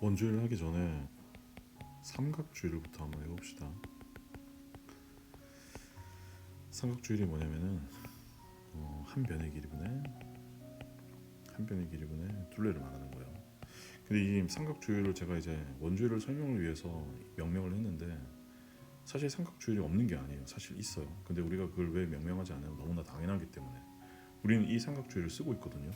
원주의를 하기 전에 삼각주의를부터 한번 해봅시다. 삼각주의이 뭐냐면은 한 변의 길이분의 둘레를 말하는 거예요. 근데 이 삼각주의를 제가 이제 원주의를 설명을 위해서 명명을 했는데 사실 삼각주의이 없는 게 아니에요. 사실 있어요. 근데 우리가 그걸 왜 명명하지 않아요? 너무나 당연하기 때문에 우리는 이 삼각주의를 쓰고 있거든요.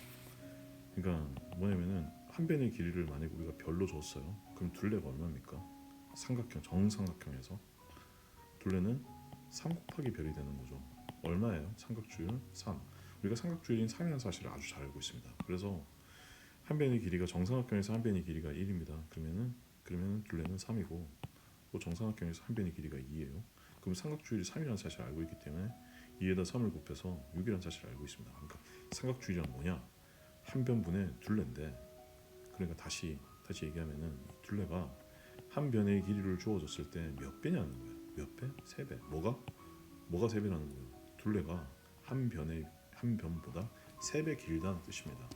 그러니까 뭐냐면은 한 변의 길이를 만약에 우리가 별로 줬어요. 그럼 둘레가 얼마입니까? 삼각형, 정삼각형에서 둘레는 3 곱하기 별이 되는 거죠. 얼마예요? 삼각주율 3. 우리가 삼각주율인 3이라는 사실을 아주 잘 알고 있습니다. 그래서 한 변의 길이가 정삼각형에서 한 변의 길이가 1입니다. 그러면은 둘레는 3이고 또 정삼각형에서 한 변의 길이가 2예요. 그럼 삼각주율이 3이라는 사실을 알고 있기 때문에 2에다 3을 곱해서 6이라는 사실을 알고 있습니다. 그러니까 삼각주율이란 뭐냐? 한 변분의 둘레인데 그러니까 다시 얘기하면은 이 둘레가 한 변의 길이를 주어졌을 때 몇 배냐는 거예요. 몇 배? 세 배. 뭐가 세 배라는 거예요? 둘레가 한 변보다 세 배 길다는 뜻입니다.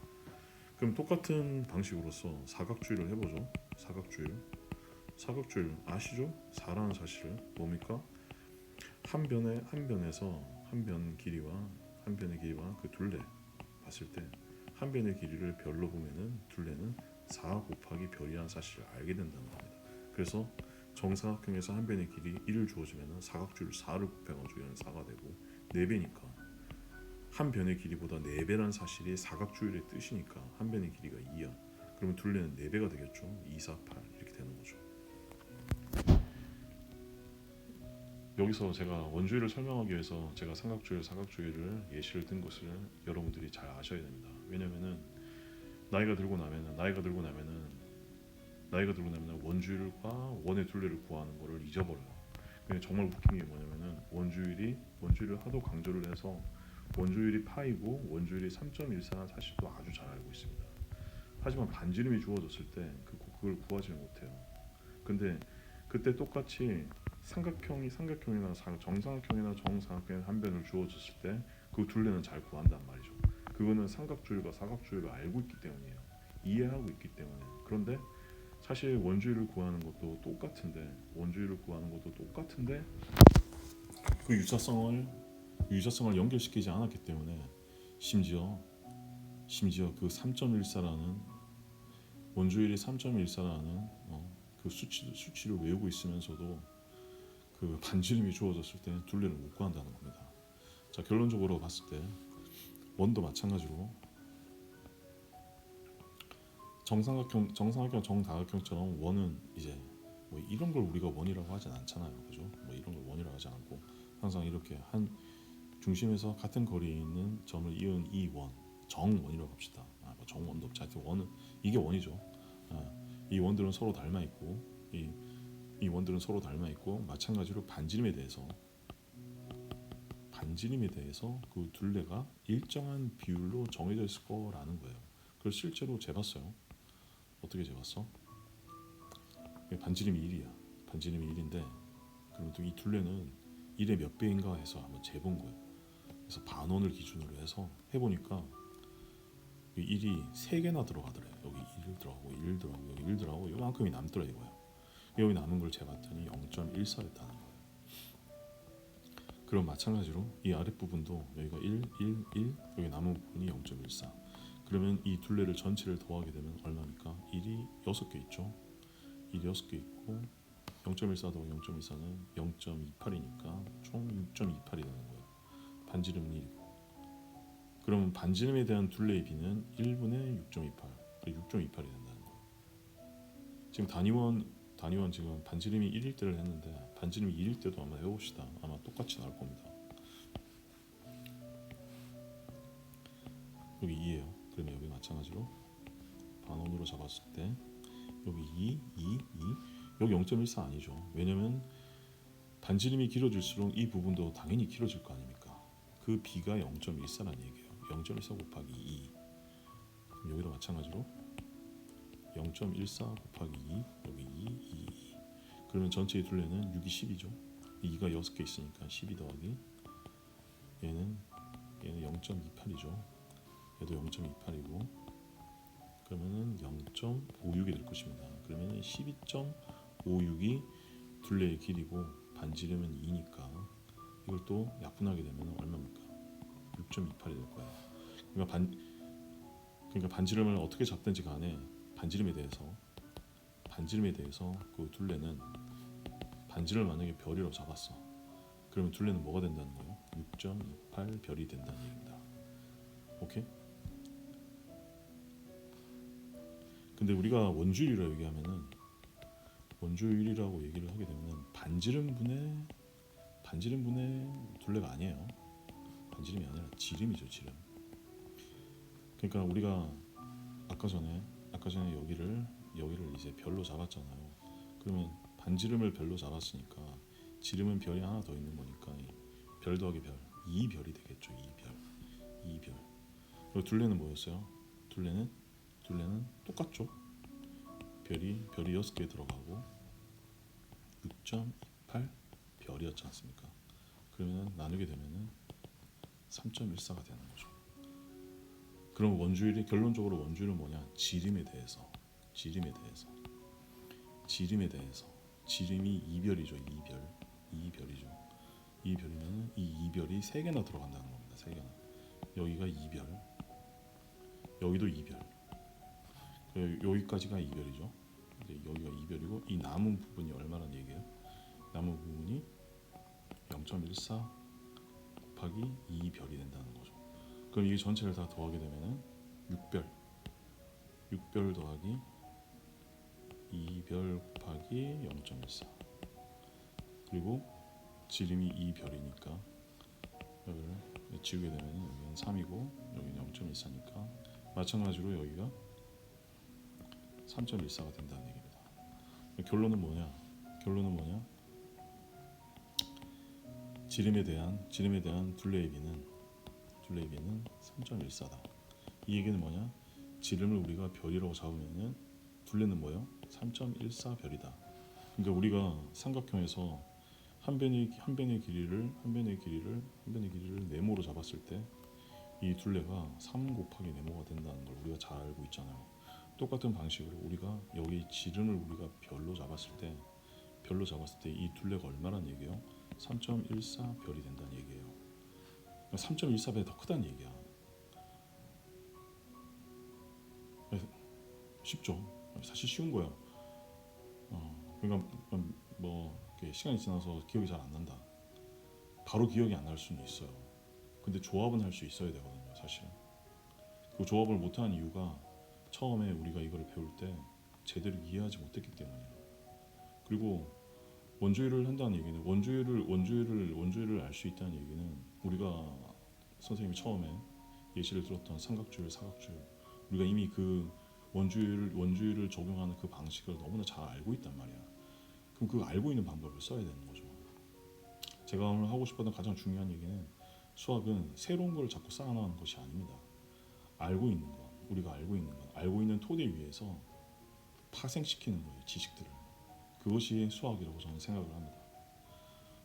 그럼 똑같은 방식으로서 사각주의를 해보죠. 사각주의 아시죠? 4라는 사실을 뭡니까? 한 변에서 한 변의 길이와 그 둘레 봤을 때 한 변의 길이를 별로 보면은 둘레는 4 곱하기 별이라는 사실을 알게 된다는 겁니다. 그래서 정사각형에서 한 변의 길이 1을 주어지면은 사각주를 4를 곱해가지고 얘는 4가 되고 4배니까 한 변의 길이보다 4배라는 사실이 사각주율의 뜻이니까 한 변의 길이가 2야. 그러면 둘레는 4배가 되겠죠. 2, 4, 8 이렇게 되는 거죠. 여기서 제가 원주율을 설명하기 위해서 제가 사각주율을 예시를 든 것을 여러분들이 잘 아셔야 됩니다. 왜냐면은 나이가 들고 나면은 원주율과 원의 둘레를 구하는 거를 잊어버려요. 근데 정말 웃긴 게 뭐냐면은 원주율을 하도 강조를 해서 원주율이 파이고 원주율이 3.14라는 사실도 아주 잘 알고 있습니다. 하지만 반지름이 주어졌을 때 그걸 구하지를 못해요. 근데 그때 똑같이 삼각형이나 정삼각형이나 정사각형의 한 변을 주어졌을 때 그 둘레는 잘 구한단 말이죠. 그거는 삼각주율과 사각주율을 알고 있기 때문이에요. 이해하고 있기 때문에. 그런데 사실 원주율을 구하는 것도 똑같은데 그 유사성을 연결시키지 않았기 때문에 심지어 그 3.14라는 원주율이 3.14라는 그 수치를 외우고 있으면서도 그 반지름이 주어졌을 때 둘레를 못 구한다는 겁니다. 자, 결론적으로 봤을 때 원도 마찬가지로 정삼각형, 정다각형처럼 원은 이제 뭐 이런 걸 우리가 원이라고 하진 않잖아요, 그죠? 뭐 이런 걸 원이라고 하지 않고 항상 이렇게 한 중심에서 같은 거리에 있는 점을 이은 이 원, 정원이라고 합시다. 뭐 정원도 없지. 하여튼 원은 이게 원이죠. 이 원들은 서로 닮아 있고 이 원들은 서로 닮아 있고 마찬가지로 반지름에 대해서 그 둘레가 일정한 비율로 정해져 있을 거라는 거예요. 그걸 실제로 재봤어요. 어떻게 재봤어? 반지름이 1이야. 반지름이 1인데 그럼 또 이 둘레는 1의 몇 배인가 해서 한번 재본 거예요. 그래서 반원을 기준으로 해서 해보니까 1이 3개나 들어가더래. 여기 1 들어가고 1 들어가고 여기 1 들어가고 이만큼이 남더라 이거예요. 여기 남은 걸 재봤더니 0.14였다는 거예요. 그럼 마찬가지로 이 아랫부분도 여기가 1, 1, 1 여기 남은 부분이 0.14. 그러면 이 둘레를 전체를 더하게 되면 얼마입니까? 1이 6개 있죠. 1이 6개 있고 0.14 더하기 0.14는 0.28이니까 총 6.28이 되는 거예요. 반지름은 1이고 그러면 반지름에 대한 둘레의 비는 1분의 6.28 6.28이 된다는 거예요. 지금 단위원 지금 반지름이 1일 때를 했는데 반지름이 2일 때도 한번 해봅시다. 아마 똑같이 나올 겁니다. 여기 2예요. 그러면 여기 마찬가지로 반원으로 잡았을 때 여기 2 여기 0.14 아니죠. 왜냐면 반지름이 길어질수록 이 부분도 당연히 길어질 거 아닙니까? 그 비가 0.14라는 얘기예요. 0.14 곱하기 2 그럼 여기도 마찬가지로 0.14 곱하기 2 여기 2 그러면 전체의 둘레는 6이 10이죠. 2가 6개 있으니까 12 더하기 얘는 0.28이죠. 얘도 0.28이고 그러면은 0.56이 될 것입니다. 그러면 12.56이 둘레의 길이고 반지름은 2니까 이걸 또 약분하게 되면 얼마입니까? 6.28이 될 거예요. 그러니까 반지름을 어떻게 잡든지 간에 반지름에 대해서 그 둘레는 반지름을 만약에 별이라고 잡았어. 그러면 둘레는 뭐가 된다는 거예요? 6.28 별이 된다는 얘기입니다. 오케이? 근데 우리가 원주율이라고 얘기하면은 원주율이라고 얘기를 하게 되면은 반지름분의 둘레가 아니에요. 반지름이 아니라 지름이죠, 지름. 그러니까 우리가 아까 전에 여기를 이제 별로 잡았잖아요. 그러면 반지름을 별로 잡았으니까 지름은 별이 하나 더 있는 거니까 별 더하기 별 2별이 되겠죠. 2별. 그리고 둘레는 뭐였어요? 둘레는 똑같죠. 별이 6개 들어가고 6.28 별이었지 않습니까? 그러면 나누게 되면은 3.14가 되는 거죠. 그럼 결론적으로 원주율은 뭐냐? 지름에 대해서 지름이 2별이죠. 2별이죠. 2별이면 이 2별이 3개나 들어간다는 겁니다. 3개나. 여기가 2별, 여기도 2별. 여기까지가 2별이죠. 이제 여기가 2별이고 이 남은 부분이 얼마란 얘기예요? 남은 부분이 0.14 곱하기 2별이 된다는 거죠. 그럼 이 전체를 다 더하게 되면은 6별 더하기 2별 곱하기 0.14 그리고 지름이 2별이니까 여기를 지우게 되면 여기는 3이고 여기는 0.14니까 마찬가지로 여기가 3.14가 된다는 얘기입니다. 결론은 뭐냐? 지름에 대한 둘레의 비는 3.14다. 이 얘기는 뭐냐? 지름을 우리가 별이라고 잡으면은 둘레는 뭐예요? 3.14 별이다. 그러니까 우리가 삼각형에서 한 변의 길이를 네모로 잡았을 때 이 둘레가 3 곱하기 네모가 된다는 걸 우리가 잘 알고 있잖아요. 똑같은 방식으로 우리가 여기 지름을 우리가 별로 잡았을 때 이 둘레가 얼마란 얘기예요? 3.14 별이 된다는 얘기예요. 3.14배가 더 크다는 얘기야. 쉽죠. 사실 쉬운 거야. 그러니까 뭐 시간이 지나서 기억이 잘 안 난다. 바로 기억이 안 날 수는 있어요. 근데 조합은 할 수 있어야 되거든요, 사실. 그 조합을 못하는 이유가 처음에 우리가 이거를 배울 때 제대로 이해하지 못했기 때문이에요. 그리고 원주율을 한다는 얘기는 원주율을 알 수 있다는 얘기는 우리가 선생님이 처음에 예시를 들었던 삼각주율, 사각주율 우리가 이미 그 원주율을 적용하는 그 방식을 너무나 잘 알고 있단 말이야. 그럼 그 알고 있는 방법을 써야 되는 거죠. 제가 오늘 하고 싶었던 가장 중요한 얘기는 수학은 새로운 걸 자꾸 쌓아나가는 것이 아닙니다. 우리가 알고 있는 토대 위에서 파생시키는 거예요, 지식들을. 그것이 수학이라고 저는 생각을 합니다.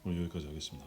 오늘 여기까지 하겠습니다.